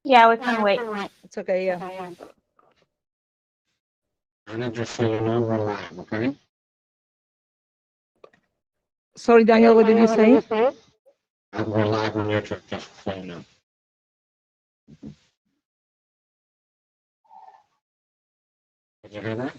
Yeah, we can wait. It's okay, yeah. And just so you know, we're live, okay? Sorry, Daniel, what did you say? We're live on YouTube, just so you know. Did you hear that?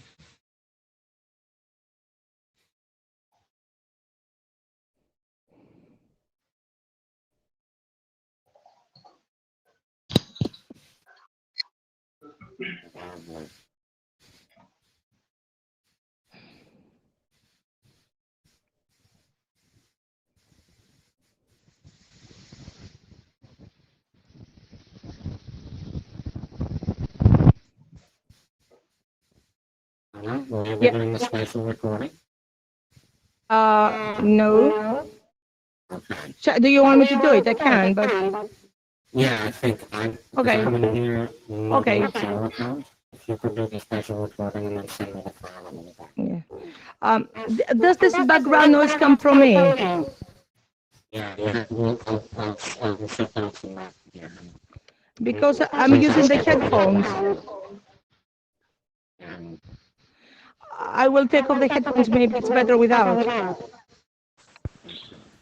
Hello? Will you be doing the spatial recording? No. Okay. Do you want me to do it? I can, but Yeah, I think okay. I'm in here. Okay. Account. If you could do the spatial recording and then send me the file when you're back. Yeah. Does this background noise come from me? Yeah, we'll set down some map here. Because I'm using the headphones. I will take off the headphones. Maybe it's better without.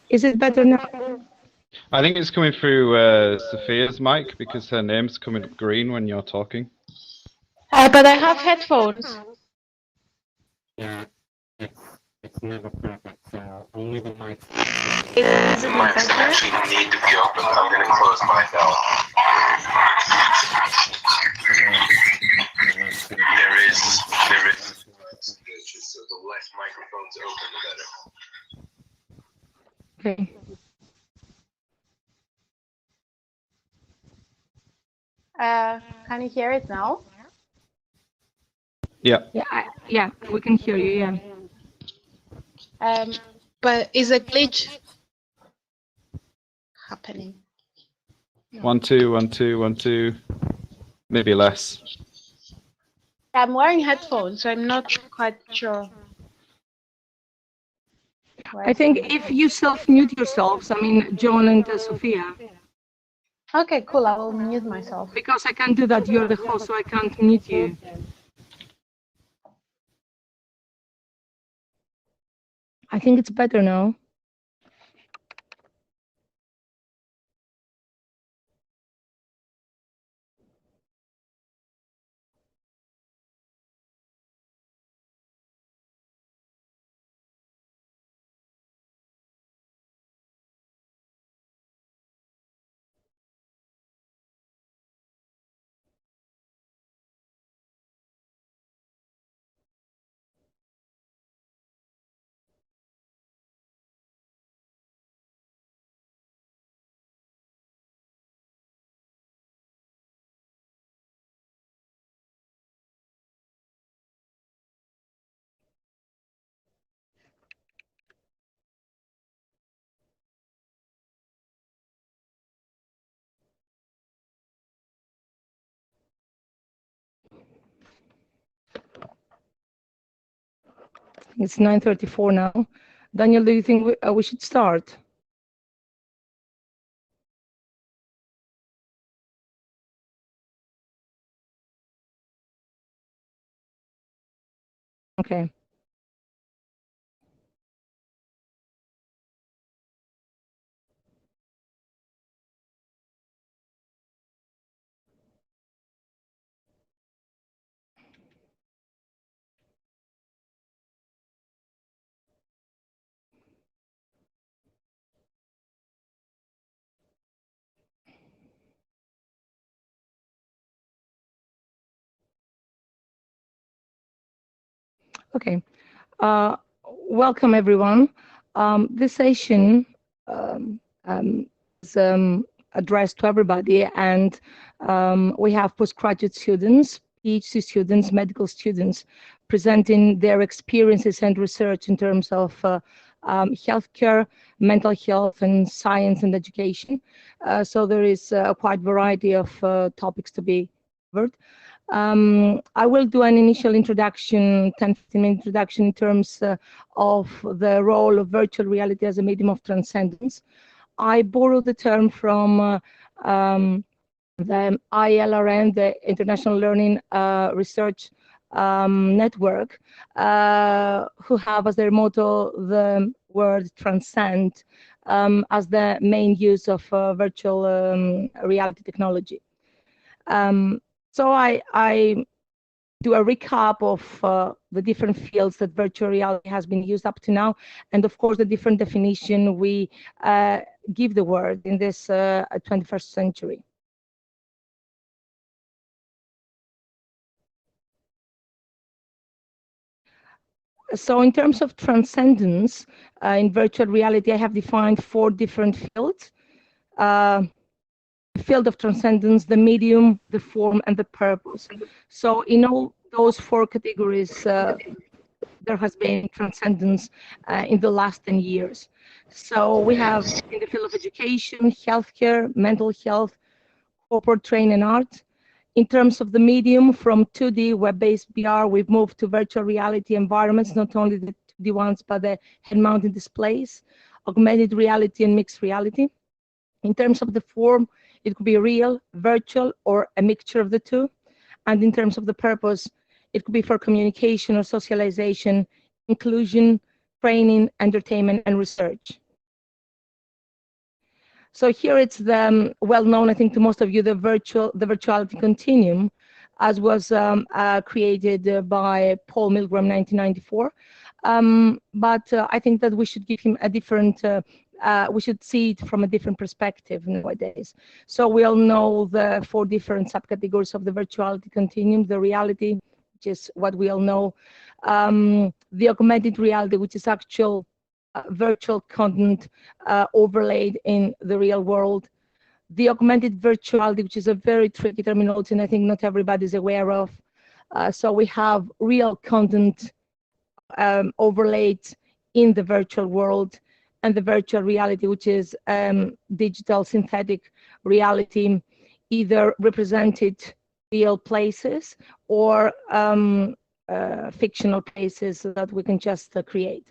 Is it better now? I think it's coming through Sophia's mic because her name's coming up green when you're talking. But I have headphones. Yeah, it's never perfect, so only the mic. Is it Mics better? actually need to be open. I'm going to close my bell. There is. So the less microphones open, the better. Okay. Can you hear it now? Yeah. Yeah, we can hear you. Yeah. But is a glitch happening? 1 2 1 2 1 2. Maybe less. I'm wearing headphones, so I'm not quite sure. I think if you self-mute yourselves, I mean, John and Sophia. Okay, cool. I will mute myself. Because I can't do that. You're the host, so I can't mute you. I think it's better now. It's 9:34 now. Daniel, do you think we should start? Okay. Okay. Welcome, everyone. This session is addressed to everybody, and we have postgraduate students, PhD students, medical students presenting their experiences and research in terms of healthcare, mental health, and science and education. So there is a quite variety of topics to be covered. I will do an initial introduction, 10-15-minute introduction in terms of the role of virtual reality as a medium of transcendence. I borrowed the term from the ILRN, the International Learning Research Network, who have as their motto the word transcend as the main use of virtual reality technology. So I do a recap of the different fields that virtual reality has been used up to now, and of course the different definition we give the word in this 21st century. So in terms of transcendence in virtual reality, I have defined 4 different fields. The field of transcendence, the medium, the form, and the purpose. So in all those 4 categories, there has been transcendence in the last 10 years. So we have in the field of education, healthcare, mental health, corporate training, and art. In terms of the medium, from 2D web-based VR, we've moved to virtual reality environments, not only the 2D ones, but the head-mounted displays, augmented reality, and mixed reality. In terms of the form, it could be real, virtual, or a mixture of the two. And in terms of the purpose, it could be for communication or socialization, inclusion, training, entertainment, and research. So here it's the well-known, I think, to most of you, the virtuality continuum, as was created by Paul Milgram in 1994. But I think that we should give him a different, we should see it from a different perspective nowadays. So we all know the 4 different subcategories of the virtuality continuum: the reality, which is what we all know, the augmented reality, which is actual virtual content overlaid in the real world, the augmented virtuality, which is a very tricky terminology, and I think not everybody is aware of. So we have real content overlaid in the virtual world, and the virtual reality, which is digital synthetic reality, either represented real places or fictional places that we can just create.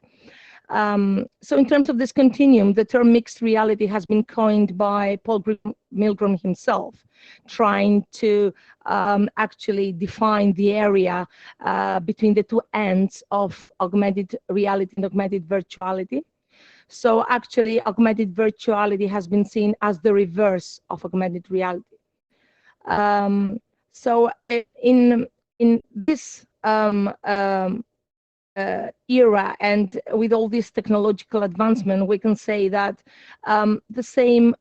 So in terms of this continuum, the term mixed reality has been coined by Paul Milgram himself, trying to actually define the area between the 2 ends of augmented reality and augmented virtuality. So actually, augmented virtuality has been seen as the reverse of augmented reality. So in this era, and with all this technological advancement, we can say that the same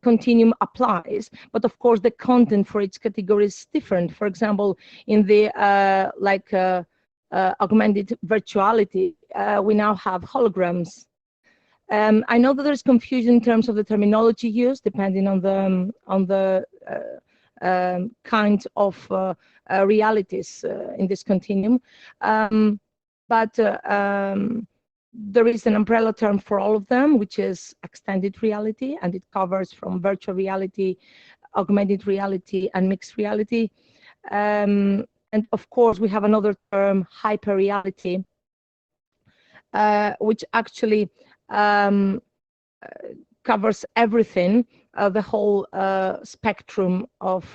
continuum applies, but of course the content for each category is different. For example, in the augmented virtuality, we now have holograms. I know that there's confusion in terms of the terminology used, depending on the kind of realities in this continuum. But there is an umbrella term for all of them, which is extended reality, and it covers from virtual reality, augmented reality, and mixed reality. And of course, we have another term, hyper reality, which actually covers everything, the whole spectrum of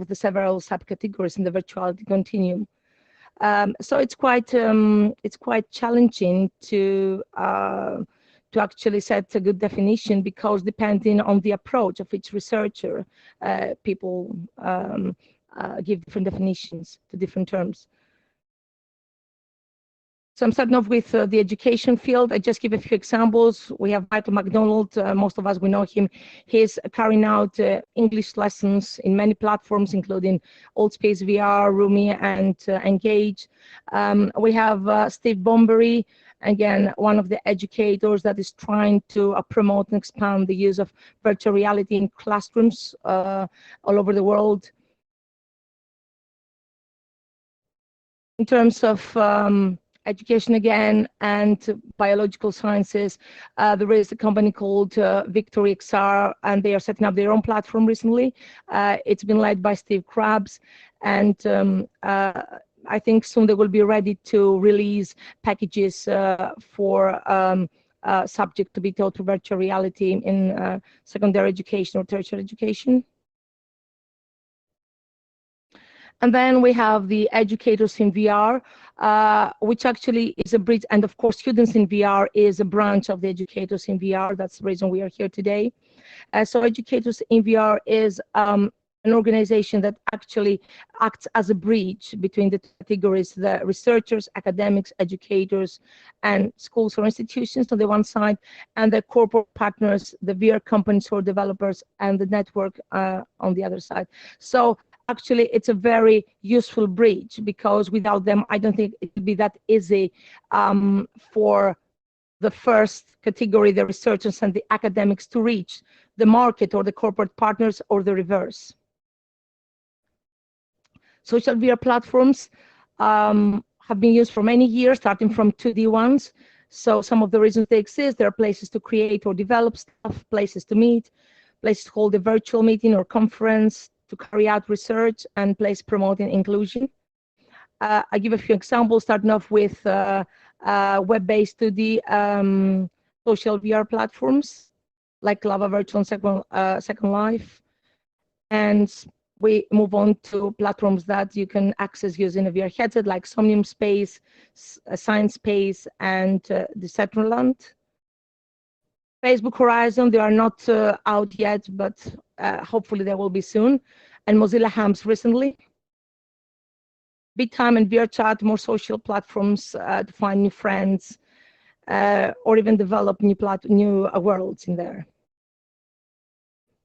the several subcategories in the virtuality continuum. So it's quite challenging to actually set a good definition, because depending on the approach of each researcher, people give different definitions to different terms. So I'm starting off with the education field. I just give a few examples. We have Michael McDonald. Most of us, we know him. He's carrying out English lessons in many platforms, including Oldspace VR, Rumi, and Engage. We have Steve Bombery, again, one of the educators that is trying to promote and expand the use of virtual reality in classrooms all over the world. In terms of education again and biological sciences, there is a company called Victory XR, and they are setting up their own platform recently. It's been led by Steve Krabs, and I think soon they will be ready to release packages for subject to be taught through virtual reality in secondary education or tertiary education. And then we have the educators in VR, which actually is a bridge. And of course, students in VR is a branch of the educators in VR. That's the reason we are here today. So educators in VR is an organization that actually acts as a bridge between the categories, the researchers, academics, educators, and schools or institutions on the one side, and the corporate partners, the VR companies or developers, and the network on the other side. So actually, it's a very useful bridge, because without them, I don't think it would be that easy for the first category, the researchers and the academics, to reach the market or the corporate partners, or the reverse. Social VR platforms have been used for many years, starting from 2D ones. So some of the reasons they exist, there are places to create or develop stuff, places to meet, places to hold a virtual meeting or conference, to carry out research, and place promoting inclusion. I give a few examples, starting off with web-based 2D social VR platforms like Lava Virtual and Second Life. And we move on to platforms that you can access using a VR headset, like Somnium Space, Science Space, and Decentraland. Facebook Horizon, they are not out yet, but hopefully they will be soon. And Mozilla Hams recently. BitTime and VRChat, more social platforms to find new friends, or even develop new worlds in there.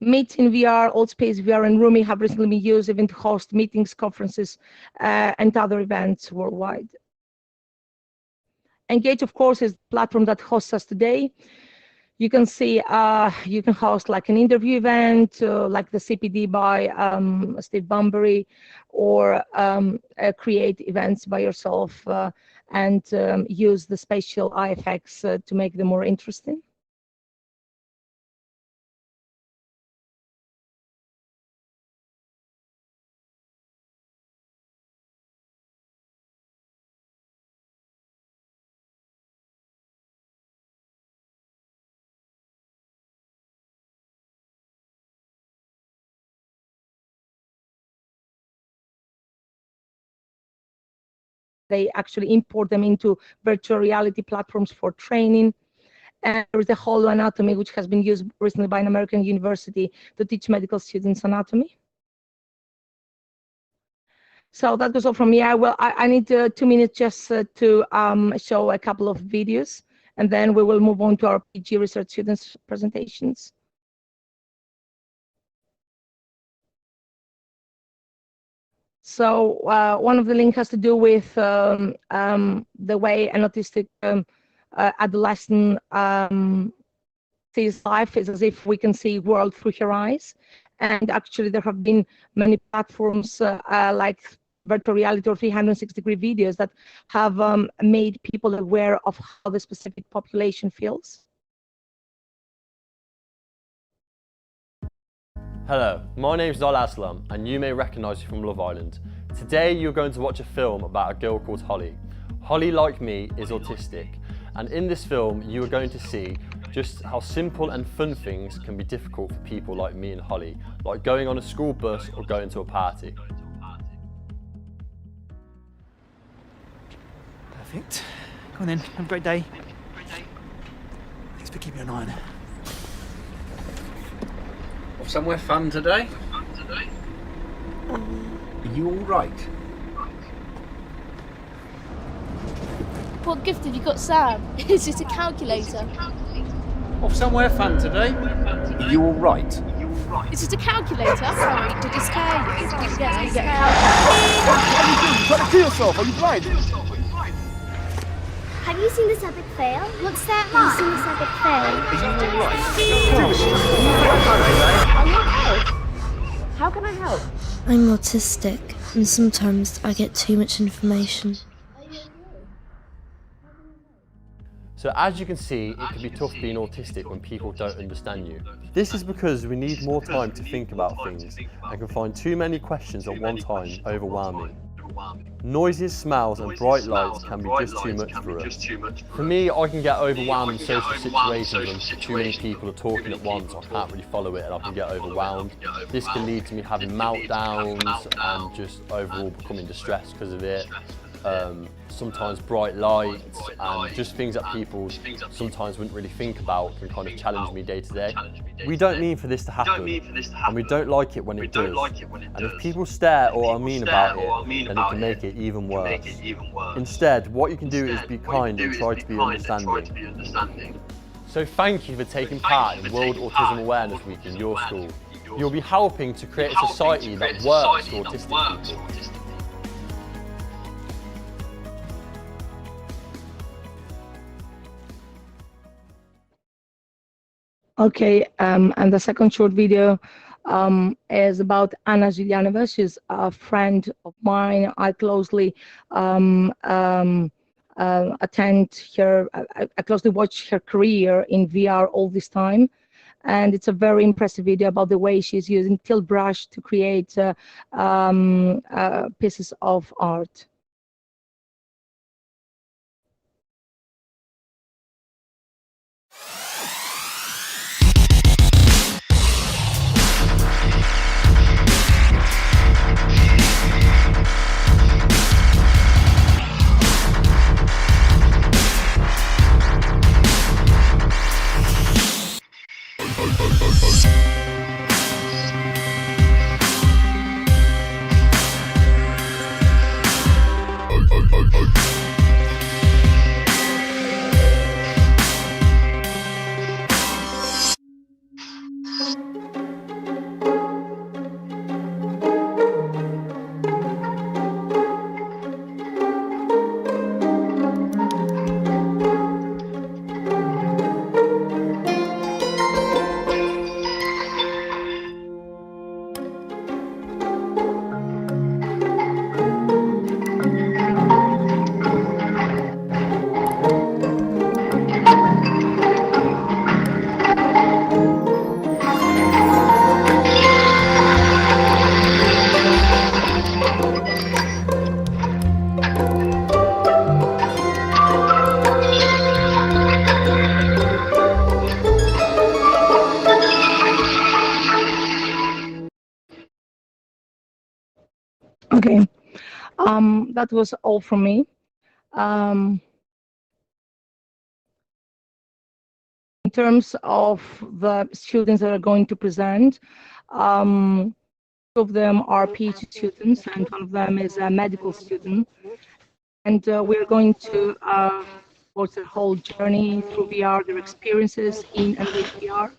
Meet in VR, AltSpace VR, and Roomy have recently been used even to host meetings, conferences, and other events worldwide. Engage, of course, is the platform that hosts us today. You can see you can host like an interview event, like the CPD by Steve Bunbury, or create events by yourself and use the spatial eye effects to make them more interesting. They actually import them into virtual reality platforms for training. And there is the Holo Anatomy, which has been used recently by an American university to teach medical students anatomy. So that was all from me. I need 2 minutes just to show a couple of videos, and then we will move on to our PG research students' presentations. So one of the links has to do with the way an autistic adolescent sees life. Is as if we can see world through her eyes. And actually, there have been many platforms like virtual reality or 360-degree videos that have made people aware of how the specific population feels. Hello, my name is Zol Aslam, and you may recognise me from Love Island. Today you're going to watch a film about a girl called Holly. Holly, like me, is autistic, and in this film you are going to see just how simple and fun things can be difficult for people like me and Holly, like going on a school bus or going to a party. Perfect. Come on then, have a great day. Thanks for keeping an eye on it. Off somewhere fun today? Are you all right? What gift have you got, Sam? Is it a calculator? Off somewhere fun today? Are you all right? Is it a calculator? Sorry, did it scare you? Yes, What are you doing? You're trying to kill yourself. Are you blind? Have you seen this epic fail? What's that like? Have you seen this epic fail? How can I help? I'm autistic, and sometimes I get too much information. So as you can see, it can be tough being autistic when people don't understand you. This is because we need more time to think about things and can find too many questions at one time overwhelming. Noises, smells and bright lights can be just too much for us. For me, I can get overwhelmed in social situations when too many people are talking at once. I can't really follow it and I can get overwhelmed. This can lead to me having meltdowns and just overall becoming distressed because of it. Sometimes bright lights and just things that people sometimes wouldn't really think about can kind of challenge me day to day. We don't mean for this to happen, and we don't like it when it does. And if people stare or are mean about it, then it can make it even worse. Instead, what you can do is be kind and try to be understanding. So thank you for taking part in World Autism Awareness Week in your school. You'll be helping to create a society that works for autistic people. Okay, and the second short video is about Anna Zhilyanova. She's a friend of mine. I closely attend her, I closely watch her career in VR all this time. And it's a very impressive video about the way she's using tilt brush to create pieces of art. Okay, that was all from me. In terms of the students that are going to present, two of them are PhD students and one of them is a medical student. And we're going to watch their whole journey through VR, their experiences in and with VR.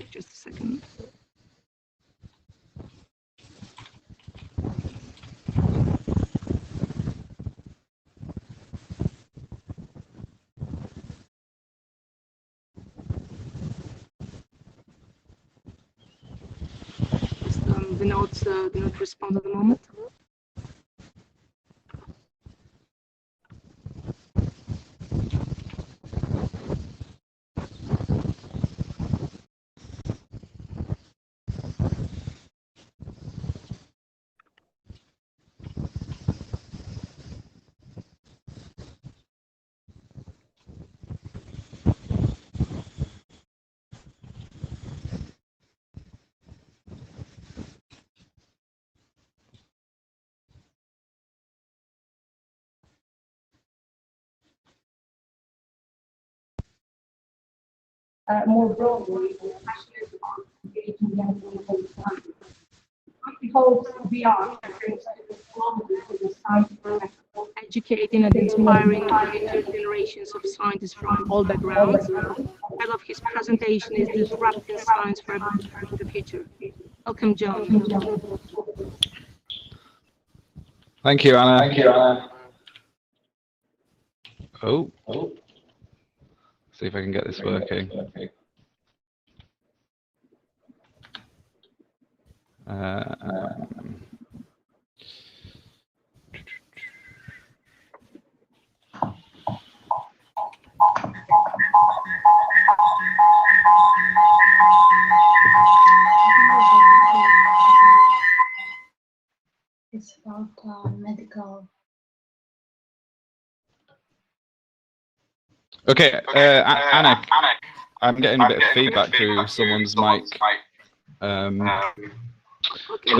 Just a second. The notes do not respond at the moment. More broadly, passionate about engaging young people with science. He hopes VR brings to the science, educating and inspiring future generations of scientists from all backgrounds. I love his presentation is disrupting science for the future. Welcome, John. Thank you, Anna. Thank you, Anna. Oh. See if I can get this working. Okay, Anna, I'm getting a bit of feedback through someone's mic. So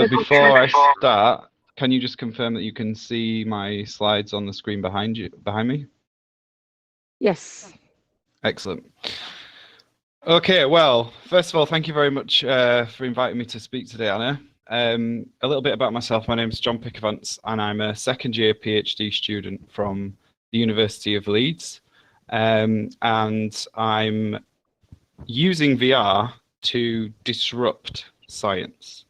before I start, can you just confirm that you can see my slides on the screen behind me? Yes. Excellent. Okay, well, first of all, thank you very much for inviting me to speak today, Anna. A little bit about myself. My name is John Pickavants, and I'm a second-year PhD student from the University of Leeds. And I'm using VR to disrupt science.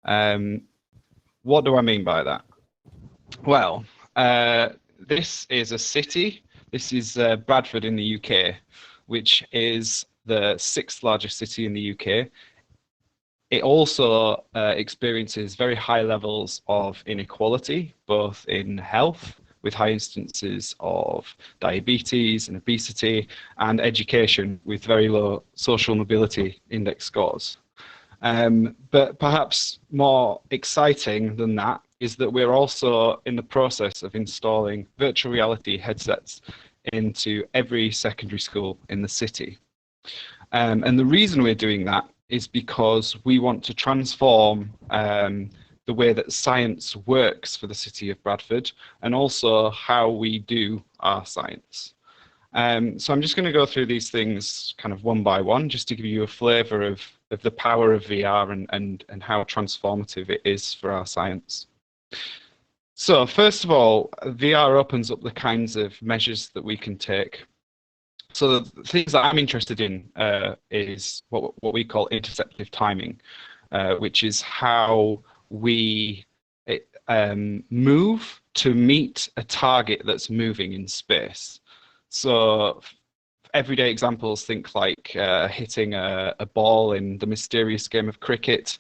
What do I mean by that? Well, this is a city. This is Bradford in the UK, which is the 6th largest city in the UK. It also experiences very high levels of inequality, both in health, with high instances of diabetes and obesity, and education with very low social mobility index scores. But perhaps more exciting than that is that we're also in the process of installing virtual reality headsets into every secondary school in the city. And the reason we're doing that is because we want to transform the way that science works for the city of Bradford, and also how we do our science. So I'm just going to go through these things kind of one by one, just to give you a flavour of the power of VR and how transformative it is for our science. So first of all, VR opens up the kinds of measures that we can take. So the things that I'm interested in is what we call interceptive timing, which is how we move to meet a target that's moving in space. So everyday examples, think like hitting a ball in the mysterious game of cricket,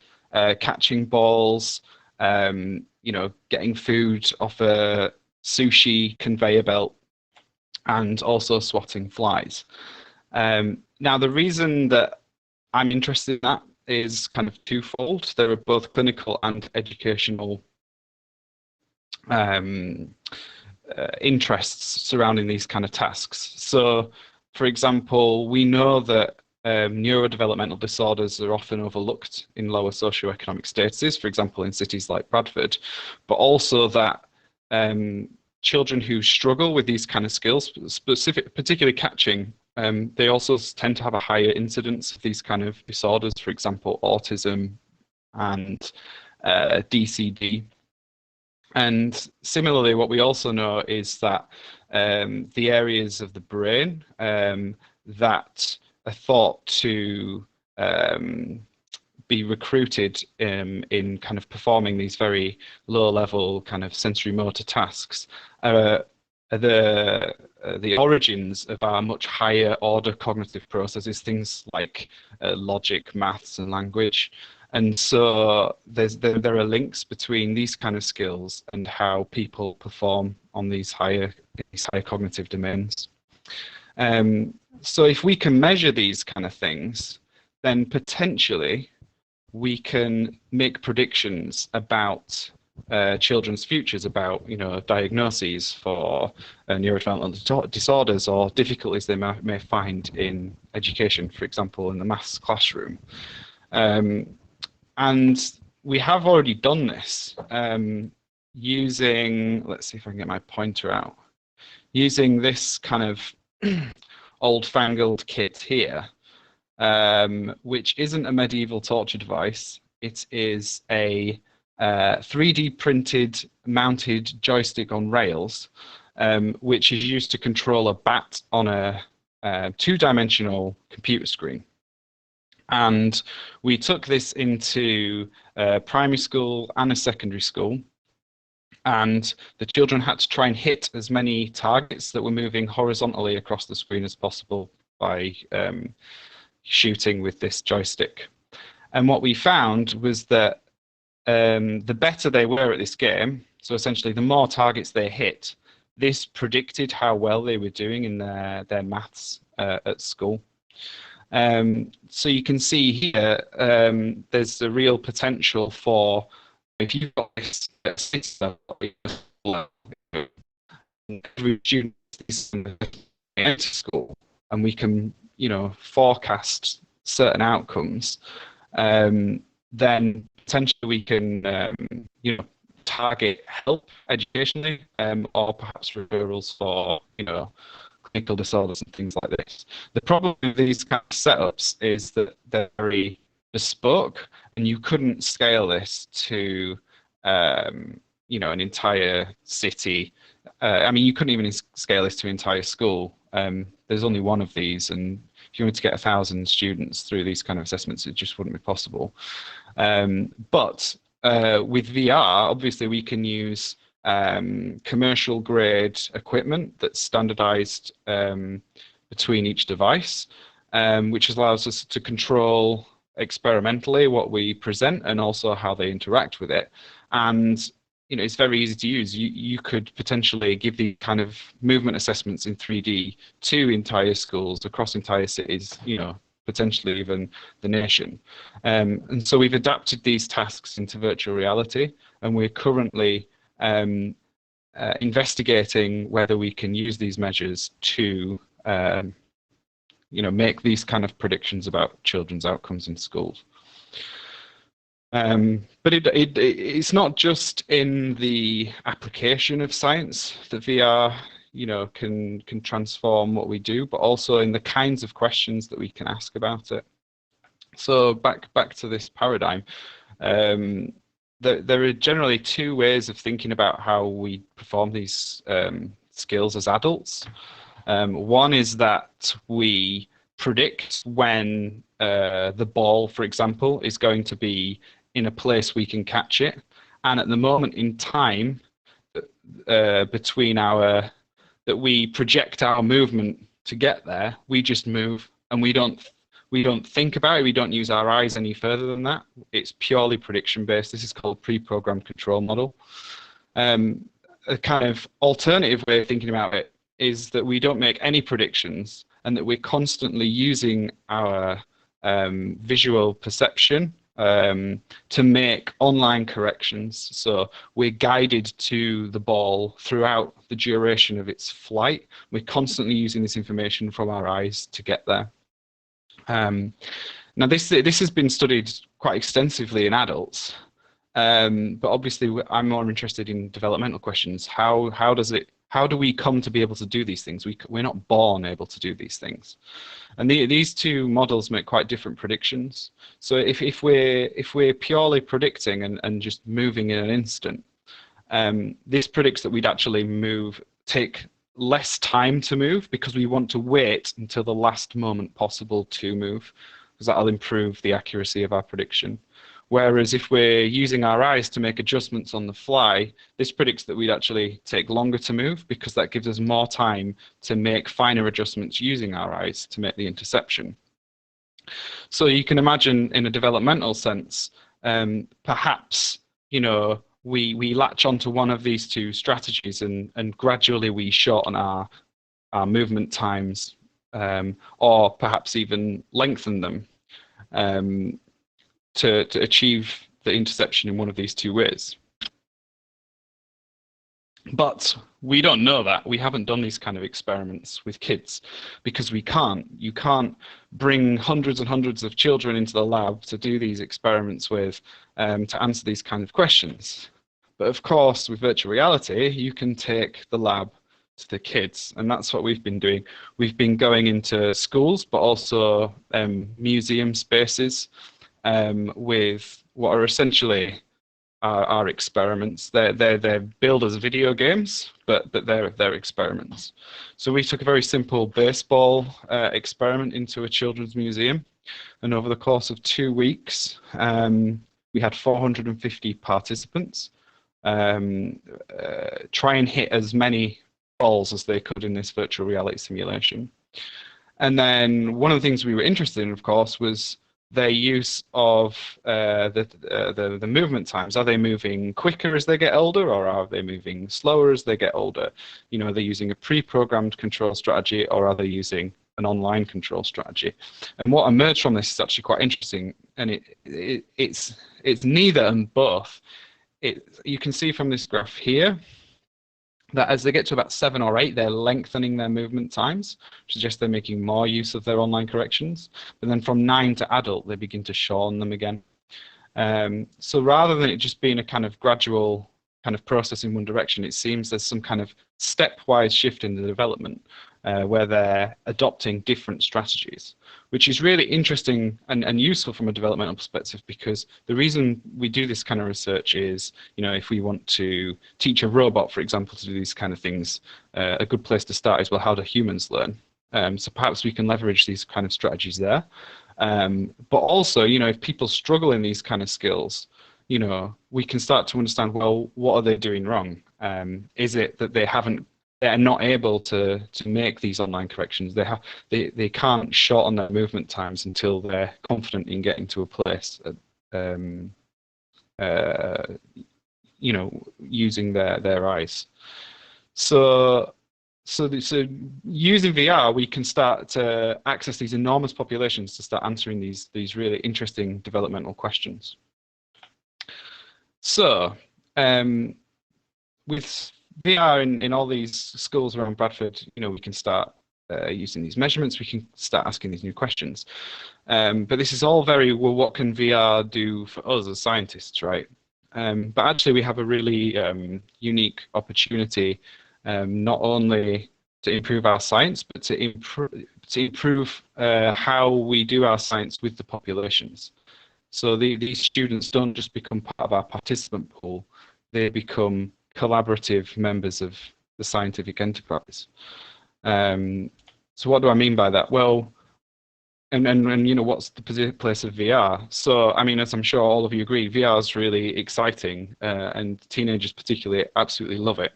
catching balls, you know, getting food off a sushi conveyor belt, and also swatting flies. Now, the reason that I'm interested in that is kind of twofold. There are both clinical and educational interests surrounding these kind of tasks. So, for example, we know that neurodevelopmental disorders are often overlooked in lower socioeconomic statuses, for example, in cities like Bradford, but also that children who struggle with these kind of skills, particularly catching, they also tend to have a higher incidence of these kind of disorders, for example, autism and DCD. And similarly, what we also know is that the areas of the brain that are thought to be recruited in kind of performing these very low-level kind of sensory motor tasks are the origins of our much higher order cognitive processes, things like logic, maths, and language. And so there are links between these kind of skills and how people perform on these higher cognitive domains. So if we can measure these kind of things, then potentially we can make predictions about children's futures, about diagnoses for neurodevelopmental disorders or difficulties they may find in education, for example, in the maths classroom. And we have already done this using, let's see if I can get my pointer out, using this kind of old-fangled kit here, which isn't a medieval torture device. It is a 3D printed mounted joystick on rails, which is used to control a bat on a two-dimensional computer screen. And we took this into primary school and a secondary school, and the children had to try and hit as many targets that were moving horizontally across the screen as possible by shooting with this joystick. And what we found was that the better they were at this game, so essentially the more targets they hit, this predicted how well they were doing in their maths at school. So you can see here, there's a real potential for, if you've got this system, every student enter school and we can, forecast certain outcomes, then potentially we can, target help educationally, or perhaps referrals for, clinical disorders and things like this. The problem with these kind of setups is that they're very bespoke, and you couldn't scale this to, an entire city. You couldn't even scale this to an entire school. There's only one of these, and if you wanted to get 1,000 students through these kind of assessments, it just wouldn't be possible. But with VR, obviously, we can use commercial grade equipment that's standardized between each device, which allows us to control experimentally what we present and also how they interact with it. And it's very easy to use. You could potentially give the kind of movement assessments in 3D to entire schools across entire cities, potentially even the nation. And so we've adapted these tasks into virtual reality, and we're currently investigating whether we can use these measures to make these kind of predictions about children's outcomes in schools. But it's not just in the application of science that VR can transform what we do, but also in the kinds of questions that we can ask about it. So back to this paradigm. There are generally two ways of thinking about how we perform these skills as adults. One is that we predict when the ball, for example, is going to be in a place we can catch it, and at the moment in time between that we project our movement to get there, we just move, and we don't think about it. We don't use our eyes any further than that. It's purely prediction based. This is called pre-programmed control model. A kind of alternative way of thinking about it is that we don't make any predictions, and that we're constantly using our visual perception to make online corrections. So we're guided to the ball throughout the duration of its flight. We're constantly using this information from our eyes to get there. Now this has been studied quite extensively in adults, but obviously I'm more interested in developmental questions. How do we come to be able to do these things? We're not born able to do these things. And these two models make quite different predictions. So if we're purely predicting and just moving in an instant, this predicts that we'd actually take less time to move, because we want to wait until the last moment possible to move, because that'll improve the accuracy of our prediction. Whereas if we're using our eyes to make adjustments on the fly, this predicts that we'd actually take longer to move, because that gives us more time to make finer adjustments using our eyes to make the interception. So you can imagine, in a developmental sense, perhaps, we latch onto one of these two strategies, and gradually we shorten our movement times, or perhaps even lengthen them, to achieve the interception in one of these two ways. But we don't know that. We haven't done these kind of experiments with kids, because we can't. You can't bring hundreds and hundreds of children into the lab to do these experiments with, to answer these kind of questions. But of course, with virtual reality, you can take the lab to the kids, and that's what we've been doing. We've been going into schools, but also museum spaces, with what are essentially our experiments. They're billed as video games, but they're experiments. So we took a very simple baseball experiment into a children's museum, and over the course of 2 weeks, we had 450 participants try and hit as many balls as they could in this virtual reality simulation. And then one of the things we were interested in, of course, was their use of the movement times. Are they moving quicker as they get older, or are they moving slower as they get older? Are they using a pre-programmed control strategy, or are they using an online control strategy? And what emerged from this is actually quite interesting, and it's neither and both. You can see from this graph here that as they get to about 7 or 8, they're lengthening their movement times, which suggests they're making more use of their online corrections. But then from 9 to adult, they begin to shorten them again. So rather than it just being a kind of gradual kind of process in one direction, it seems there's some kind of stepwise shift in the development where they're adopting different strategies, which is really interesting and useful from a developmental perspective, because the reason we do this kind of research is, if we want to teach a robot, for example, to do these kind of things, a good place to start is, well, how do humans learn? So perhaps we can leverage these kind of strategies there. But also, if people struggle in these kind of skills, we can start to understand, well, what are they doing wrong? Is it that they're not able to make these online corrections? They can't shorten their movement times until they're confident in getting to a place, using their eyes. So using VR, we can start to access these enormous populations to start answering these really interesting developmental questions. So with VR in all these schools around Bradford, we can start using these measurements. We can start asking these new questions. But this is all very, well, what can VR do for us as scientists, right? But actually, we have a really unique opportunity, not only to improve our science, but to improve how we do our science with the populations. So these students don't just become part of our participant pool, they become collaborative members of the scientific enterprise. So what do I mean by that? Well, and what's the place of VR? So, I mean, as I'm sure all of you agree, VR is really exciting, and teenagers particularly absolutely love it.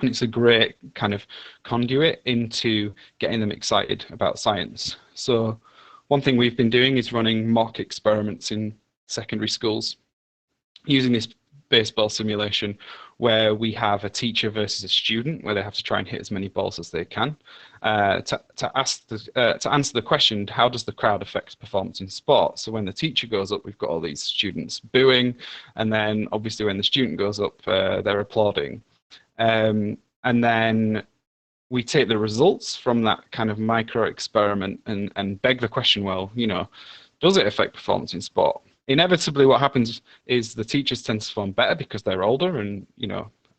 And it's a great kind of conduit into getting them excited about science. So one thing we've been doing is running mock experiments in secondary schools using this baseball simulation, where we have a teacher versus a student, where they have to try and hit as many balls as they can, to answer the question, how does the crowd affect performance in sport? So when the teacher goes up, we've got all these students booing, and then obviously when the student goes up, they're applauding. And then we take the results from that kind of micro experiment and beg the question, well, does it affect performance in sport? Inevitably, what happens is the teachers tend to perform better because they're older, and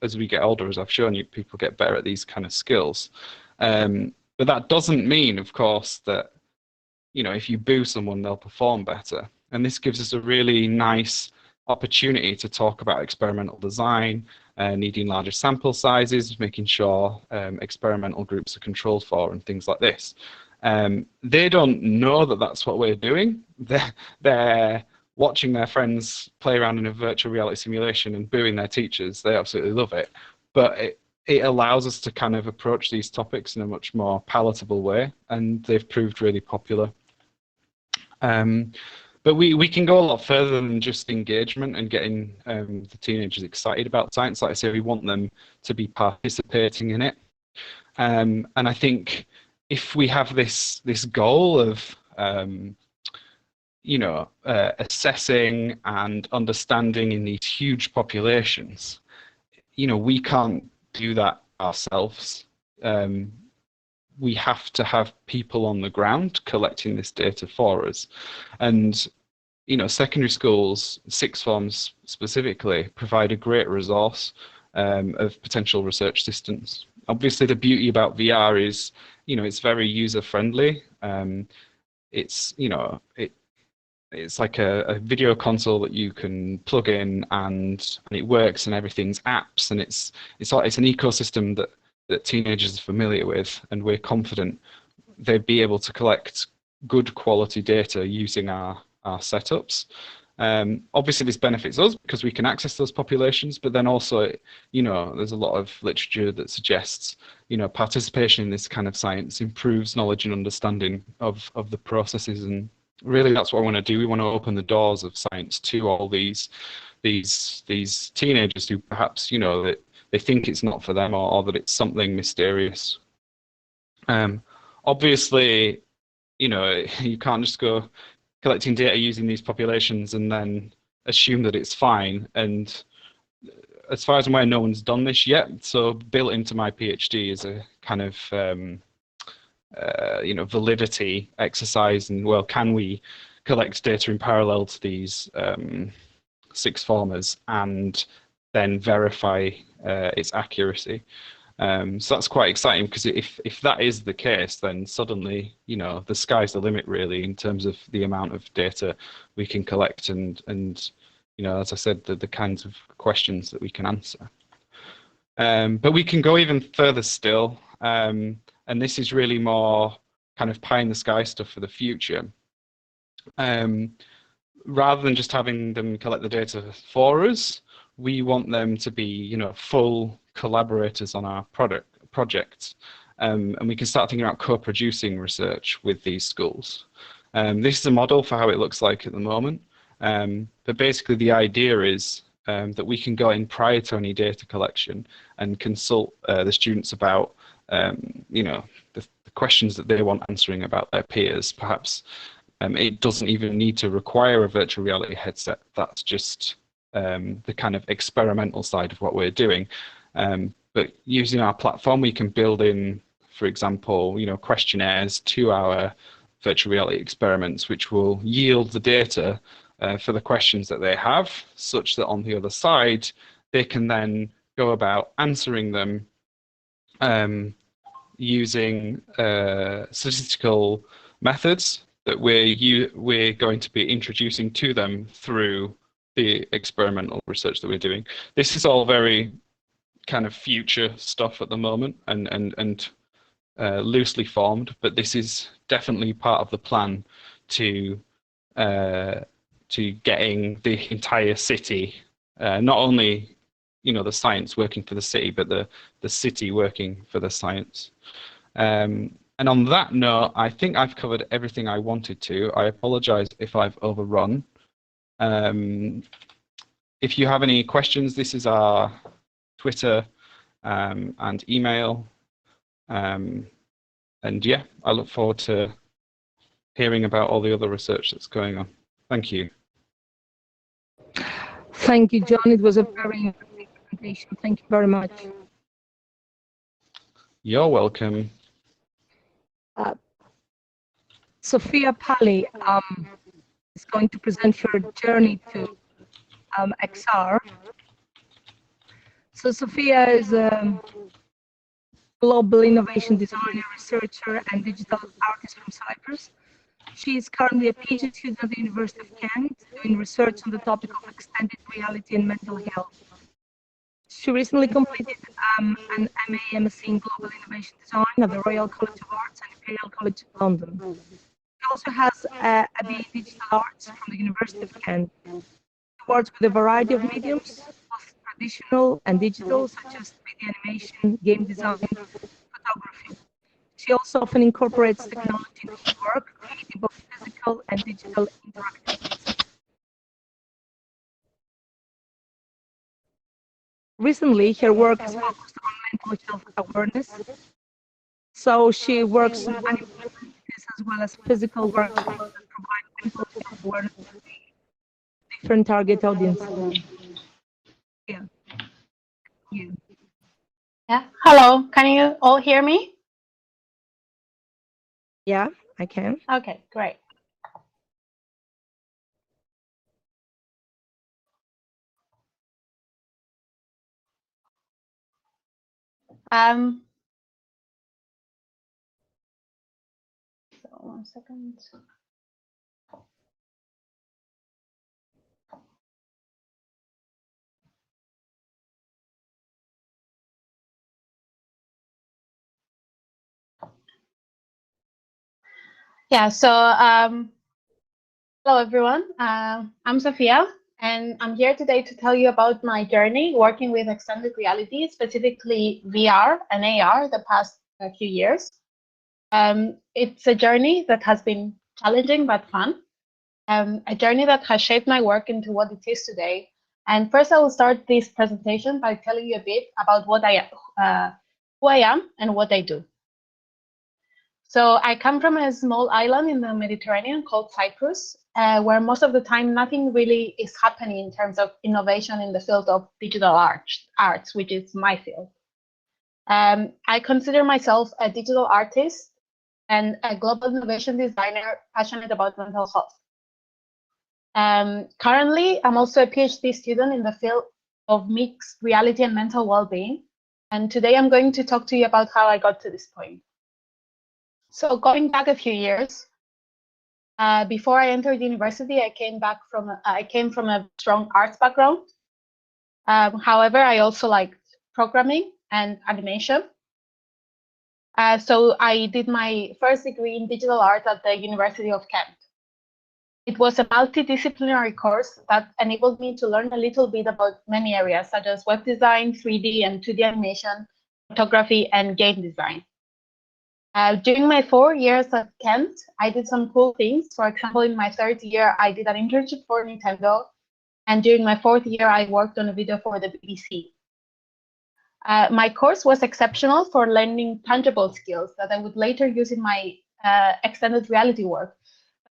as we get older, as I've shown you, people get better at these kind of skills. But that doesn't mean, of course, that if you boo someone, they'll perform better. And this gives us a really nice opportunity to talk about experimental design, needing larger sample sizes, making sure experimental groups are controlled for, and things like this. They don't know that that's what we're doing. They're watching their friends play around in a virtual reality simulation and booing their teachers. They absolutely love it. But it allows us to kind of approach these topics in a much more palatable way, and they've proved really popular. But we can go a lot further than just engagement and getting the teenagers excited about science. Like I say, we want them to be participating in it. And I think if we have this goal of assessing and understanding in these huge populations, we can't do that ourselves. We have to have people on the ground collecting this data for us. And, secondary schools, sixth forms specifically, provide a great resource of potential research assistants. Obviously, the beauty about VR is, it's very user-friendly. It's like a video console that you can plug in, and it works, and everything's apps, and it's an ecosystem that teenagers are familiar with, and we're confident they'd be able to collect good quality data using our setups. Obviously, this benefits us because we can access those populations, but then also, there's a lot of literature that suggests, participation in this kind of science improves knowledge and understanding of the processes, and really that's what I want to do. We want to open the doors of science to all these teenagers who perhaps, that they think it's not for them, or that it's something mysterious. Obviously, you can't just go collecting data using these populations and then assume that it's fine. And as far as I'm aware, no one's done this yet. So built into my PhD is a kind of validity exercise, and well, can we collect data in parallel to these six formers and then verify its accuracy? So that's quite exciting, because if that is the case, then suddenly, the sky's the limit really in terms of the amount of data we can collect and as I said, the kinds of questions that we can answer. But we can go even further still, and this is really more kind of pie in the sky stuff for the future. Rather than just having them collect the data for us, we want them to be, full collaborators on our projects, and we can start thinking about co-producing research with these schools. This is a model for how it looks like at the moment, but basically the idea is that we can go in prior to any data collection and consult the students about, the questions that they want answering about their peers. Perhaps it doesn't even need to require a virtual reality headset. That's just the kind of experimental side of what we're doing. But using our platform, we can build in, for example, questionnaires to our virtual reality experiments, which will yield the data for the questions that they have, such that on the other side, they can then go about answering them using statistical methods that we're going to be introducing to them through the experimental research that we're doing. This is all very kind of future stuff at the moment and loosely formed, but this is definitely part of the plan to getting the entire city, not only the science working for the city, but the city working for the science. And on that note, I think I've covered everything I wanted to. I apologize if I've overrun. If you have any questions, this is our Twitter and email. And yeah, I look forward to hearing about all the other research that's going on. Thank you. Thank you, John. It was a very interesting presentation. Thank you very much. You're welcome. Sophia Pali is going to present her journey to XR. So Sophia is a global innovation designer, researcher, and digital artist from Cyprus. She is currently a PhD student at the University of Kent, doing research on the topic of extended reality and mental health. She recently completed an MA MSc in Global Innovation Design at the Royal College of Arts and Imperial College of London. She also has a BA in Digital Arts from the University of Kent. She works with a variety of mediums, both traditional and digital, such as 3D animation, game design, photography. She also often incorporates technology into her work, creating both physical and digital interactive pieces. Recently, her work has focused on mental health awareness. So she works on this as well as physical workshops that provide mental health awareness to different target audiences. Yeah. Yeah. Hello. Can you all hear me? Yeah, I can. Okay, great. So 1 second. Yeah, so hello everyone. I'm Sophia, and I'm here today to tell you about my journey working with extended reality, specifically VR and AR, the past few years. It's a journey that has been challenging but fun, a journey that has shaped my work into what it is today. And first, I will start this presentation by telling you a bit about who I am and what I do. So I come from a small island in the Mediterranean called Cyprus, where most of the time nothing really is happening in terms of innovation in the field of digital arts, which is my field. I consider myself a digital artist and a global innovation designer passionate about mental health. Currently, I'm also a PhD student in the field of mixed reality and mental well-being. And today I'm going to talk to you about how I got to this point. So going back a few years, before I entered university, I came from a strong arts background. However, I also liked programming and animation. So I did my first degree in digital art at the University of Kent. It was a multidisciplinary course that enabled me to learn a little bit about many areas, such as web design, 3D and 2D animation, photography, and game design. During my 4 years at Kent, I did some cool things. For example, in my third year, I did an internship for Nintendo. And during my fourth year, I worked on a video for the BBC. My course was exceptional for learning tangible skills that I would later use in my extended reality work.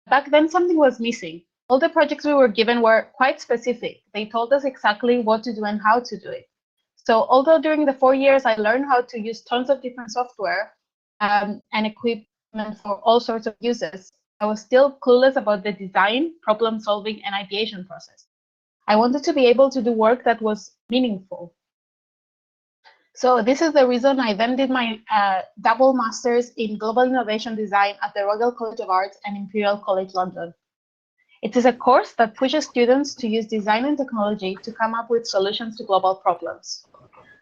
Back then, something was missing. All the projects we were given were quite specific. They told us exactly what to do and how to do it. So although during the 4 years, I learned how to use tons of different software and equipment for all sorts of uses, I was still clueless about the design, problem solving, and ideation process. I wanted to be able to do work that was meaningful. So this is the reason I then did my double masters in global innovation design at the Royal College of Arts and Imperial College London. It is a course that pushes students to use design and technology to come up with solutions to global problems.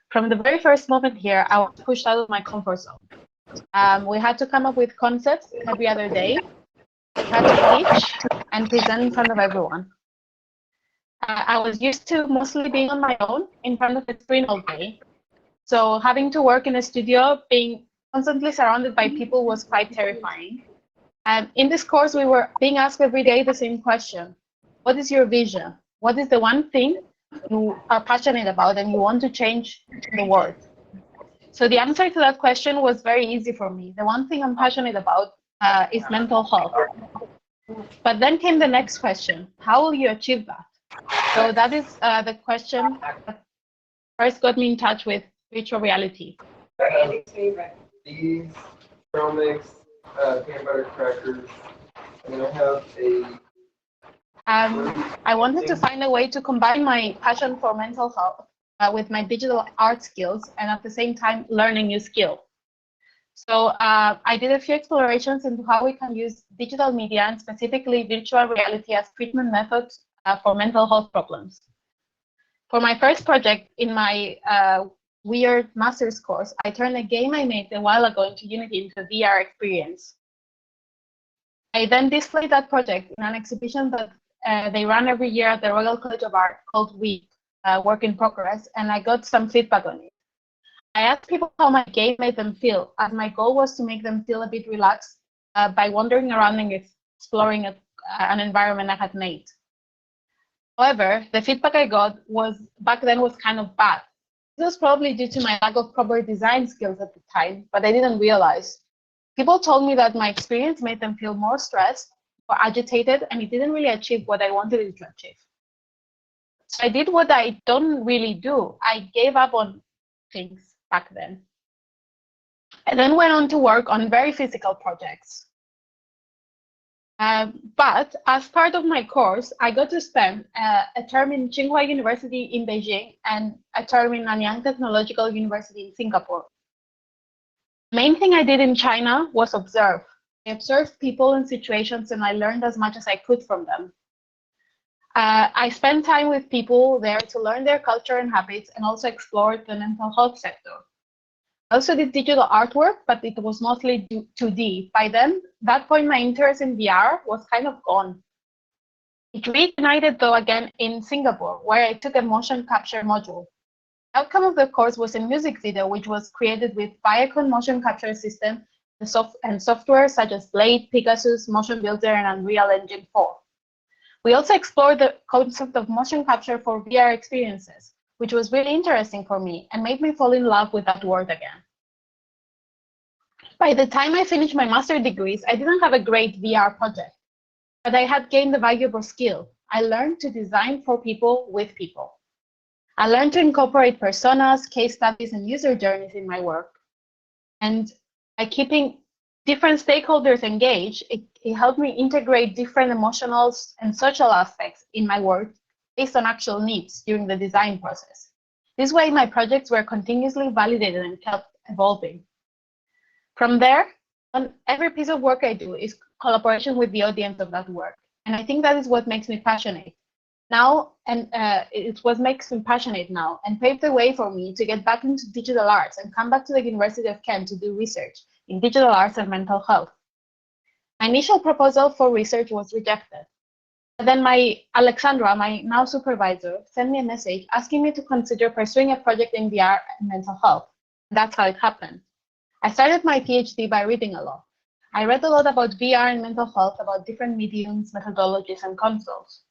From the very first moment here, I was pushed out of my comfort zone. We had to come up with concepts every other day. We had to teach and present in front of everyone. I was used to mostly being on my own in front of a screen all day. So having to work in a studio, being constantly surrounded by people was quite terrifying. And in this course, we were being asked every day the same question. What is your vision? What is the one thing you are passionate about and you want to change the world? So the answer to that question was very easy for me. The one thing I'm passionate about is mental health. But then came the next question. How will you achieve that? So that is the question that first got me in touch with virtual reality. These trail mix, peanut butter crackers, and then I have a... I wanted to find a way to combine my passion for mental health with my digital art skills and at the same time learn a new skill. So I did a few explorations into how we can use digital media and specifically virtual reality as treatment methods for mental health problems. For my first project in my weird master's course, I turned a game I made a while ago into Unity into a VR experience. I then displayed that project in an exhibition that they run every year at the Royal College of Art called Week, Work in Progress, and I got some feedback on it. I asked people how my game made them feel, as my goal was to make them feel a bit relaxed by wandering around and exploring an environment I had made. However, the feedback I got back then was kind of bad. This was probably due to my lack of proper design skills at the time, but I didn't realize. People told me that my experience made them feel more stressed or agitated, and it didn't really achieve what I wanted it to achieve. So I did what I don't really do. I gave up on things back then. I then went on to work on very physical projects. But as part of my course, I got to spend a term in Tsinghua University in Beijing and a term in Nanyang Technological University in Singapore. The main thing I did in China was observe. I observed people and situations and I learned as much as I could from them. I spent time with people there to learn their culture and habits and also explored the mental health sector. I also did digital artwork, but it was mostly 2D. By then, that point, my interest in VR was kind of gone. It reignited, though, again in Singapore, where I took a motion capture module. The outcome of the course was a music video, which was created with Viacom motion capture system and software such as Blade, Pegasus, Motion Builder, and Unreal Engine 4. We also explored the concept of motion capture for VR experiences, which was really interesting for me and made me fall in love with that word again. By the time I finished my master's degrees, I didn't have a great VR project, but I had gained a valuable skill. I learned to design for people with people. I learned to incorporate personas, case studies, and user journeys in my work. And by keeping different stakeholders engaged, it helped me integrate different emotional and social aspects in my work based on actual needs during the design process. This way, my projects were continuously validated and kept evolving. From there, on every piece of work I do is collaboration with the audience of that work. And I think that is what makes me passionate now, and it's what makes me passionate now and paved the way for me to get back into digital arts and come back to the University of Kent to do research in digital arts and mental health. My initial proposal for research was rejected. But then Alexandra, my now supervisor, sent me a message asking me to consider pursuing a project in VR and mental health. That's how it happened. I started my PhD by reading a lot. I read a lot about VR and mental health, about different mediums, methodologies, and consoles.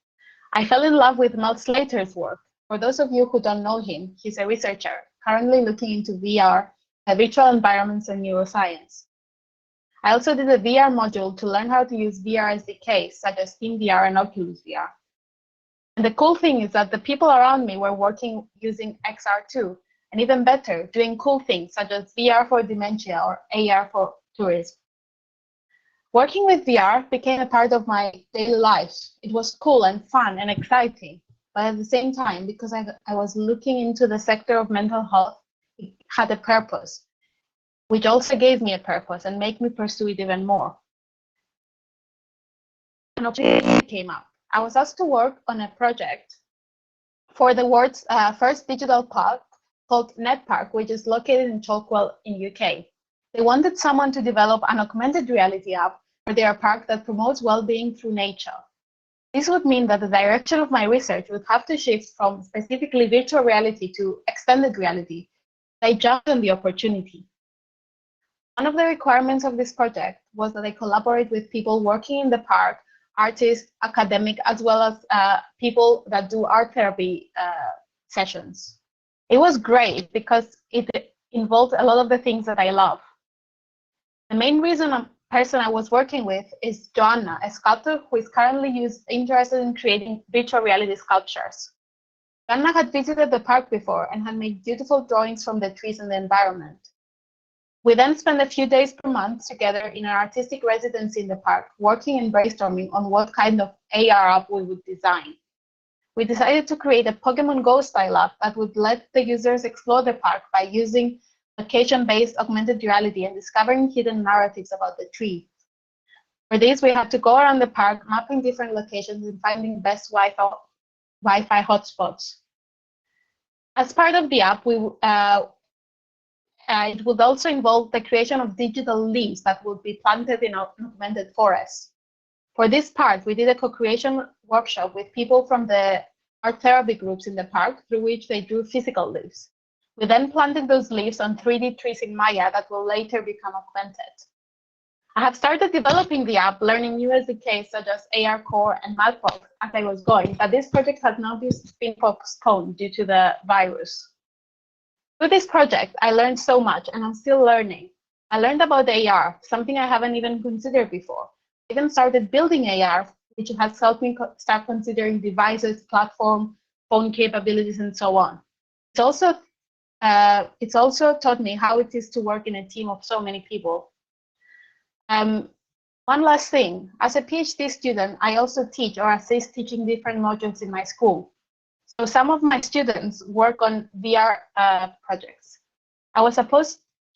I fell in love with Mel Slater's work. For those of you who don't know him, he's a researcher currently looking into VR, virtual environments, and neuroscience. I also did a VR module to learn how to use VR SDKs such as SteamVR and Oculus VR. And the cool thing is that the people around me were working using XR too, and even better, doing cool things such as VR for dementia or AR for tourism. Working with VR became a part of my daily life. It was cool and fun and exciting, but at the same time, because I was looking into the sector of mental health, it had a purpose, which also gave me a purpose and made me pursue it even more. An opportunity came up. I was asked to work on a project for the world's first digital park called NetPark, which is located in Chalkwell in UK. They wanted someone to develop an augmented reality app for their park that promotes well-being through nature. This would mean that the direction of my research would have to shift from specifically virtual reality to extended reality. I jumped on the opportunity. One of the requirements of this project was that I collaborate with people working in the park, artists, academic, as well as people that do art therapy sessions. It was great because it involved a lot of the things that I love. The main person I was working with is Joanna, a sculptor who is currently interested in creating virtual reality sculptures. Joanna had visited the park before and had made beautiful drawings from the trees and the environment. We then spent a few days per month together in an artistic residency in the park, working and brainstorming on what kind of AR app we would design. We decided to create a Pokemon Go style app that would let the users explore the park by using location-based augmented reality and discovering hidden narratives about the tree. For this, we had to go around the park, mapping different locations and finding best Wi-Fi hotspots. As part of the app, it would also involve the creation of digital leaves that would be planted in an augmented forest. For this part, we did a co-creation workshop with people from the art therapy groups in the park, through which they drew physical leaves. We then planted those leaves on 3D trees in Maya that will later become augmented. I have started developing the app, learning new SDKs such as AR Core and Malpop as I was going, but this project has now been postponed due to the virus. Through this project, I learned so much, and I'm still learning. I learned about AR, something I haven't even considered before. I even started building AR, which has helped me start considering devices, platform, phone capabilities, and so on. It's also taught me how it is to work in a team of so many people. One last thing, as a PhD student, I also teach or assist teaching different modules in my school. So some of my students work on VR projects.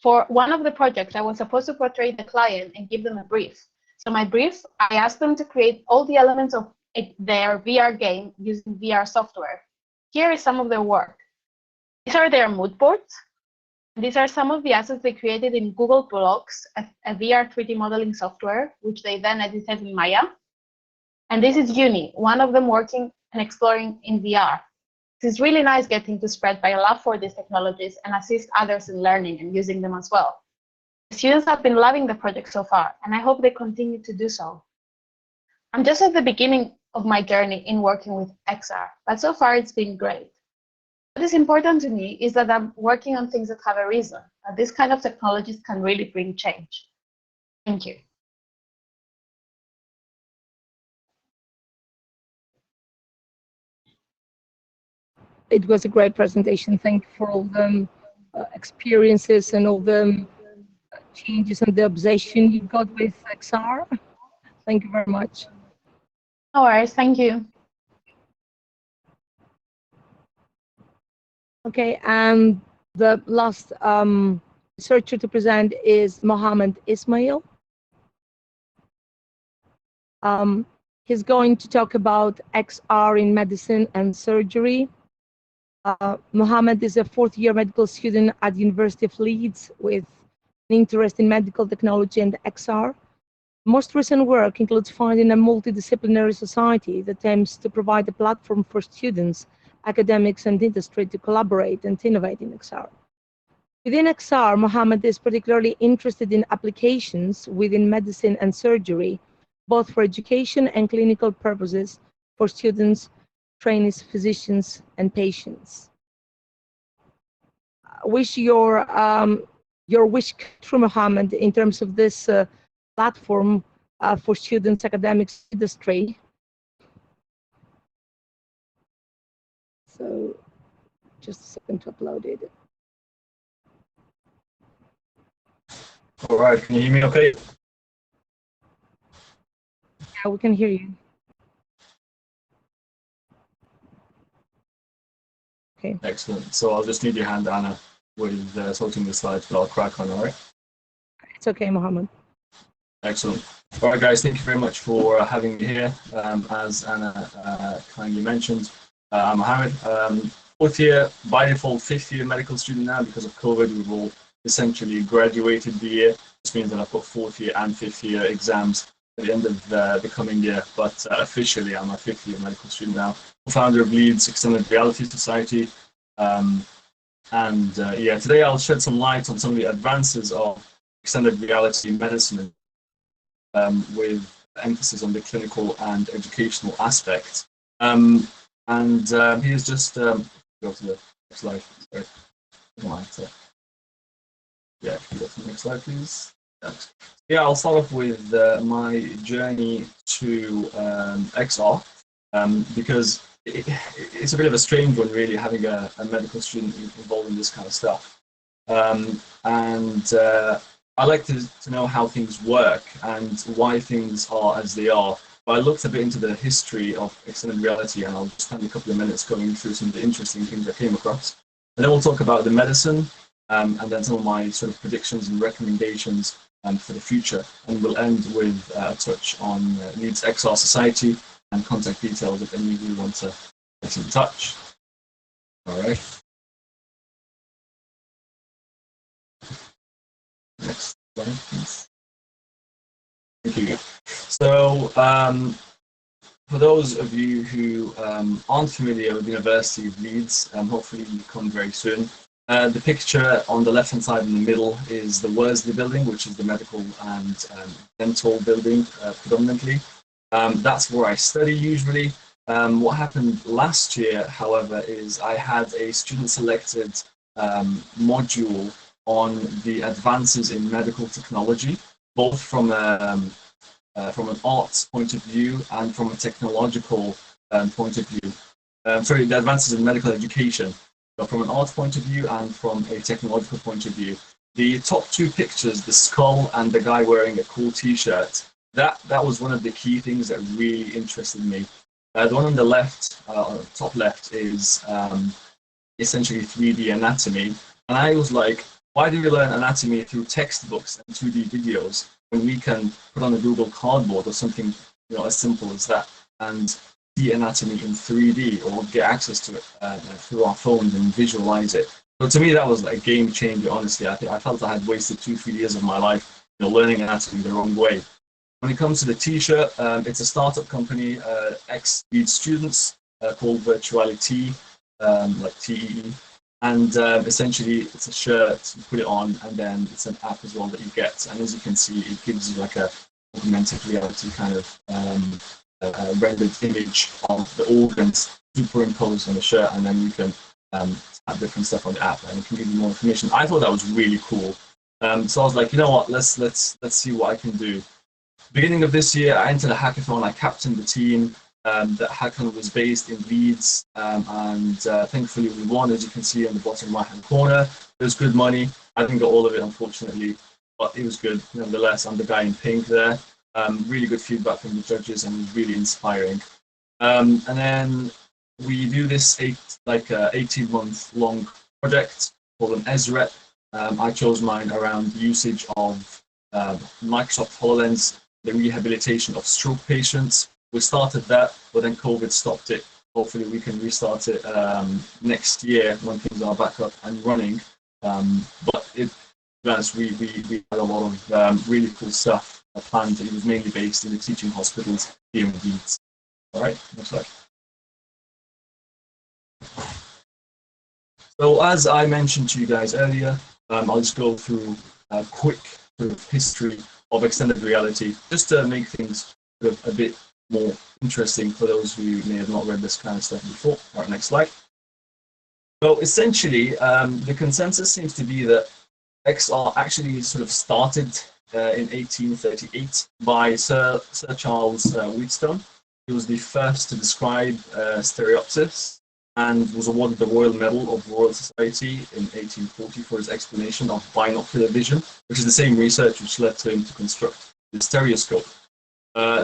For one of the projects, I was supposed to portray the client and give them a brief. So my brief, I asked them to create all the elements of their VR game using VR software. Here is some of their work. These are their mood boards. These are some of the assets they created in Google Blocks, a VR 3D modeling software, which they then edited in Maya. And this is Uni, one of them working and exploring in VR. It's really nice getting to spread my love for these technologies and assist others in learning and using them as well. The students have been loving the project so far, and I hope they continue to do so. I'm just at the beginning of my journey in working with XR, but so far it's been great. What is important to me is that I'm working on things that have a reason. And this kind of technologies can really bring change. Thank you. It was a great presentation. Thank you for all the experiences and all the changes and the obsession you got with XR. Thank you very much. No worries. Thank you. Okay, and the last researcher to present is Mohammed Ismail. He's going to talk about XR in medicine and surgery. Mohammed is a fourth-year medical student at the University of Leeds with an interest in medical technology and XR. Most recent work includes finding a multidisciplinary society that aims to provide a platform for students, academics, and industry to collaborate and innovate in XR. Within XR, Mohammed is particularly interested in applications within medicine and surgery, both for education and clinical purposes for students, trainees, physicians, and patients. Wish your wish through Mohammed in terms of this platform for students, academics, industry. So, just a second to upload it. All right, can you hear me okay? Yeah, we can hear you. Okay. Excellent. So I'll just need your hand, Anna, with sorting the slides, but I'll crack on, all right? It's okay, Mohammed. Excellent. All right, guys, thank you very much for having me here. As Anna kindly mentioned, I'm Mohammed. Fourth year, by default, fifth year medical student now because of COVID. We've all essentially graduated the year. This means that I've got fourth year and fifth year exams at the end of the coming year, but officially I'm a fifth year medical student now. Founder of Leeds Extended Reality Society. Yeah, today I'll shed some light on some of the advances of extended reality medicine with emphasis on the clinical and educational aspects. Here's just, go to the next slide. Sorry. Yeah, can you go to the next slide, please? Yeah, I'll start off with my journey to XR, because it's a bit of a strange one, really, having a medical student involved in this kind of stuff. I like to know how things work and why things are as they are. But I looked a bit into the history of extended reality, and I'll just spend a couple of minutes going through some of the interesting things I came across. And then we'll talk about the medicine, and then some of my sort of predictions and recommendations for the future. And we'll end with a touch on Leeds XR Society and contact details if any of you want to get in touch. All right. Next slide, please. Thank you. So, for those of you who aren't familiar with the University of Leeds, hopefully you come very soon. The picture on the left-hand side in the middle is the Worsley building, which is the medical and dental building predominantly. That's where I study usually. What happened last year, however, is I had a student-selected module on the advances in medical technology, both from an arts point of view and from a technological point of view. Sorry, the advances in medical education. So from an arts point of view and from a technological point of view. The top two pictures, the skull and the guy wearing a cool t-shirt, that was one of the key things that really interested me. The one on the left, top left, is essentially 3D anatomy. And I was like, why do we learn anatomy through textbooks and 2D videos when we can put on a Google Cardboard or something, as simple as that, and see anatomy in 3D or get access to it through our phones and visualize it? So to me, that was like a game changer, honestly. I felt I had wasted 2-3 years of my life learning anatomy the wrong way. When it comes to the t-shirt, it's a startup company, ex-Leeds students, called Virtuality, like TEE. And essentially, it's a shirt, you put it on, and then it's an app as well that you get. And as you can see, it gives you like a augmented reality kind of rendered image of the organs superimposed on the shirt, and then you can have different stuff on the app, and it can give you more information. I thought that was really cool. So I was like, you know what, let's see what I can do. Beginning of this year, I entered a hackathon. I captained the team. That hackathon was based in Leeds, and thankfully we won, as you can see on the bottom right-hand corner. It was good money. I didn't get all of it, unfortunately, but it was good nonetheless. I'm the guy in pink there. Really good feedback from the judges, and it was really inspiring. And then we do this 18-month long project called an SREP. I chose mine around usage of Microsoft HoloLens, the rehabilitation of stroke patients. We started that, but then COVID stopped it. Hopefully we can restart it next year when things are back up and running. But to be honest, we had a lot of really cool stuff planned. It was mainly based in the teaching hospitals here in Leeds. All right, next slide. So as I mentioned to you guys earlier, I'll just go through a quick sort of history of extended reality, just to make things sort of a bit more interesting for those who may have not read this kind of stuff before. All right, next slide. So essentially, the consensus seems to be that XR actually sort of started in 1838 by Sir Charles Wheatstone. He was the first to describe stereopsis and was awarded the Royal Medal of the Royal Society in 1840 for his explanation of binocular vision, which is the same research which led to him to construct the stereoscope.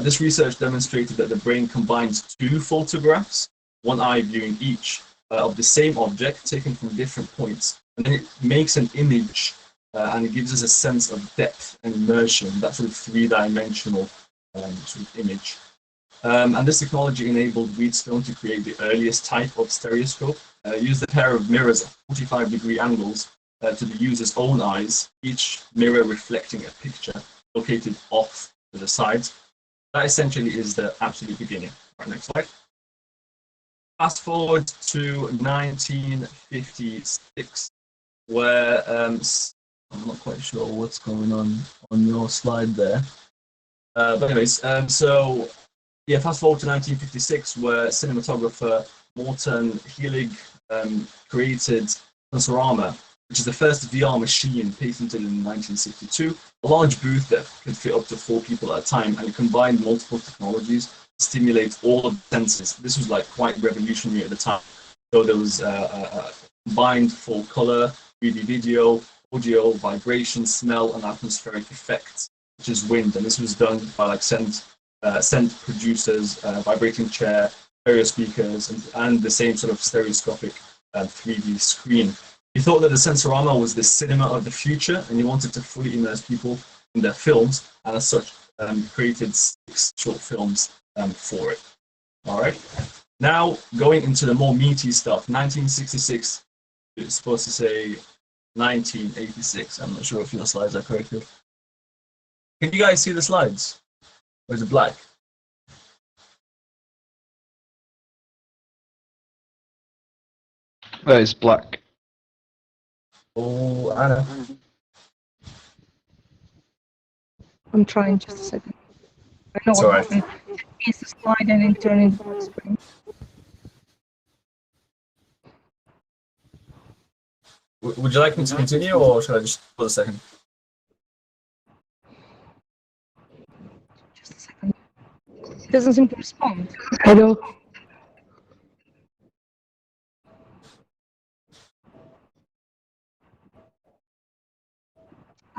This research demonstrated that the brain combines two photographs, one eye viewing each, of the same object taken from different points, and then it makes an image, and it gives us a sense of depth and immersion, that sort of three-dimensional sort of image. And this technology enabled Wheatstone to create the earliest type of stereoscope, used a pair of mirrors at 45-degree angles to the user's own eyes, each mirror reflecting a picture located off to the sides. That essentially is the absolute beginning. All right, next slide. Fast forward to 1956, where I'm not quite sure what's going on your slide there. But anyways, so yeah, fast forward to 1956, where cinematographer Morton Heilig created Transcendence, which is the first VR machine patented in 1962, a large booth that could fit up to 4 people at a time, and it combined multiple technologies to stimulate all of the senses. This was like quite revolutionary at the time. So there was a combined full color, 3D video, audio, vibration, smell, and atmospheric effects, which is wind. And this was done by like scent producers, vibrating chair, stereo speakers, and the same sort of stereoscopic 3D screen. He thought that the Sensorama was the cinema of the future, and he wanted to fully immerse people in their films, and as such, created 6 short films for it. All right. Now, going into the more meaty stuff, 1966, it's supposed to say 1986. I'm not sure if your slides are corrected. Can you guys see the slides? Or is it black? It's black. Oh, Anna. I'm trying, just a second. I know It's what all right. happened. It's the slide and then turn into full screen. Would you like me to continue, or should I just pause a second? Just a second. It doesn't seem to respond. Hello.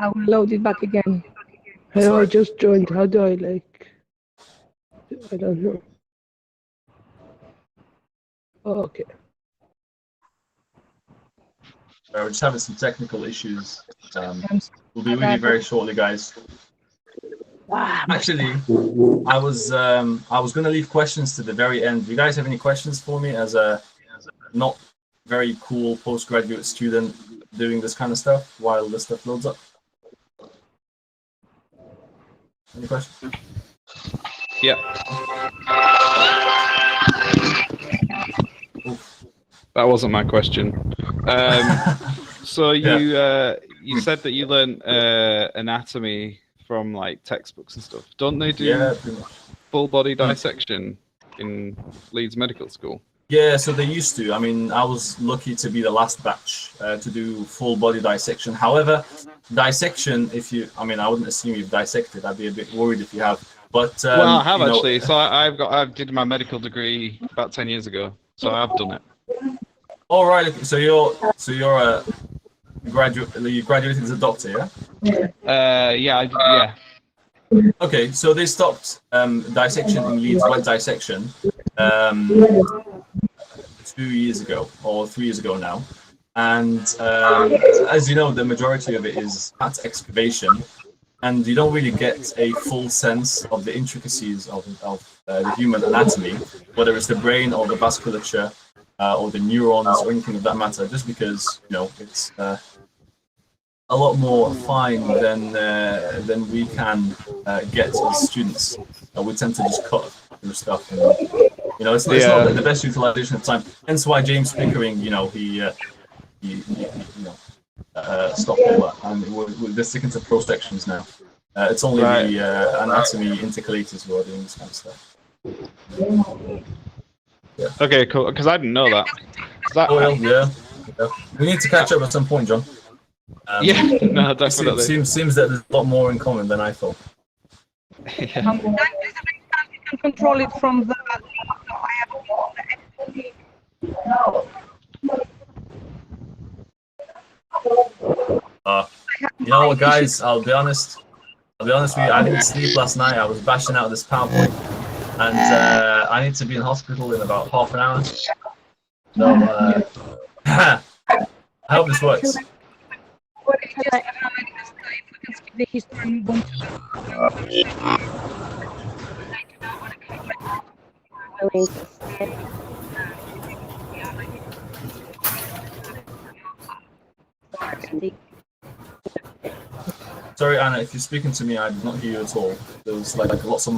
I will load it back again. Hello, I just joined. How do I I don't know. Oh, okay. We're just having some technical issues. We'll be with you very shortly, guys. Actually, I was going to leave questions to the very end. Do you guys have any questions for me as a not very cool postgraduate student doing this kind of stuff while this stuff loads up? Any questions? Yeah. That wasn't my question. So you said that you learned anatomy from like textbooks and stuff. Don't they do full body dissection in Leeds Medical School? Yeah, so they used to. I mean, I was lucky to be the last batch to do full body dissection. However, dissection, I wouldn't assume you've dissected. I'd be a bit worried if you have. But well, I have actually. So I did my medical degree about 10 years ago. So I have done it. All right. So you're a graduate. You graduated as a doctor, yeah? Yeah. Okay, so they stopped dissection in Leeds, wet dissection, 2 years ago or 3 years ago now. And as you know, the majority of it is at excavation, and you don't really get a full sense of the intricacies of the human anatomy, whether it's the brain or the vasculature or the neurons or anything of that matter, just because it's a lot more fine than we can get as students. We tend to just cut through stuff, and it's not the best utilization of time. Hence why James Pickering, he stopped all that, and they're sticking to pro sections now. It's only the anatomy intercalators who are doing this kind of stuff. Yeah. Okay, cool. Because I didn't know that. Yeah. We need to catch up at some point, John. No, definitely. Seems that there's a lot more in common than I thought. You can control it from the. You know what, guys? I'll be honest with you. I didn't sleep last night. I was bashing out this PowerPoint, and I need to be in hospital in about half an hour. So I hope this works. Sorry, Anna, if you're speaking to me, I did not hear you at all. There was like lots of